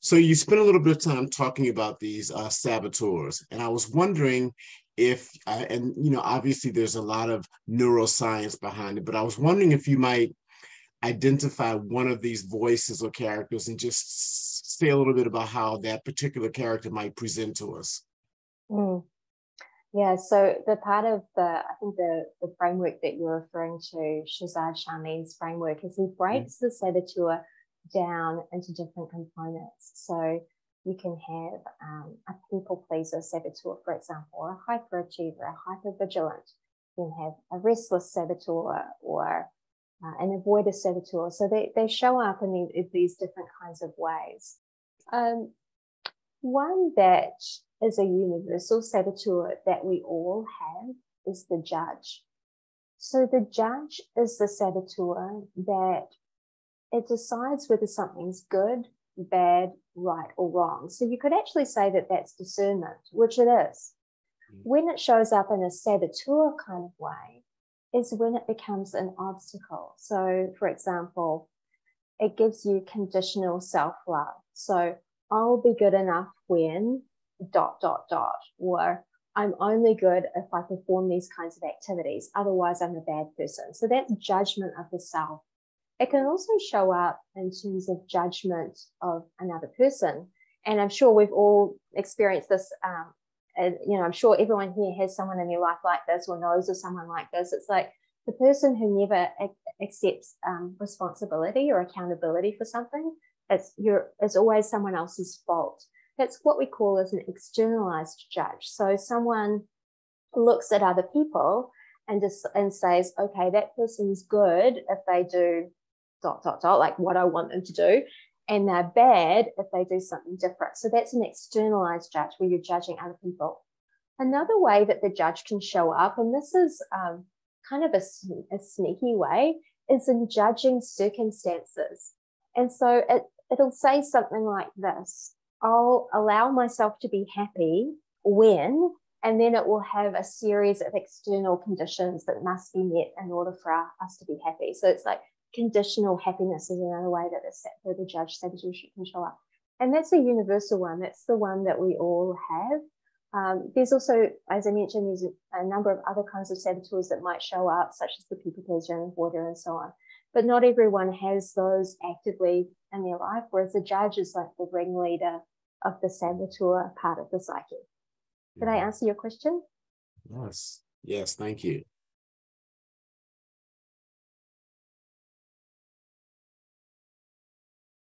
So you spent a little bit of time talking about these saboteurs, and I was wondering if, and obviously there's a lot of neuroscience behind it, but I was wondering if you might identify one of these voices or characters and just say a little bit about how that particular character might present to us. Mm. Yeah, so the part of I think the framework that you're referring to, Shazad Shameen's framework, is he breaks the saboteur down into different components. So you can have a people pleaser saboteur, for example, a hyperachiever, a hypervigilant. You can have a restless saboteur or an avoider saboteur. So they show up in these different kinds of ways. One that is a universal saboteur that we all have is the judge. So the judge is the saboteur that it decides whether something's good, bad, right, or wrong. So you could actually say that that's discernment, which it is. When it shows up in a saboteur kind of way is when it becomes an obstacle. So, for example, it gives you conditional self-love. So I'll be good enough when ... or I'm only good if I perform these kinds of activities. Otherwise, I'm a bad person. So that's judgment of the self. It can also show up in terms of judgment of another person. And I'm sure we've all experienced this. I'm sure everyone here has someone in their life like this or knows of someone like this. It's like the person who never accepts responsibility or accountability for something. It's always someone else's fault. That's what we call as an externalized judge. So someone looks at other people and says, okay, that person's good if they do ... like what I want them to do, and they're bad if they do something different. So that's an externalized judge where you're judging other people. Another way that the judge can show up, and this is kind of a sneaky way, is in judging circumstances. And so it'll say something like this: I'll allow myself to be happy when, and then it will have a series of external conditions that must be met in order for us to be happy. So it's like conditional happiness is another way that the judge saboteur can show up. And that's a universal one. That's the one that we all have. There's also, as I mentioned, there's a number of other kinds of saboteurs that might show up, such as the people pleaser and avoider and so on. But not everyone has those actively in their life, whereas the judge is like the ringleader of the saboteur part of the psyche. Did I answer your question? Yes. Yes, thank you.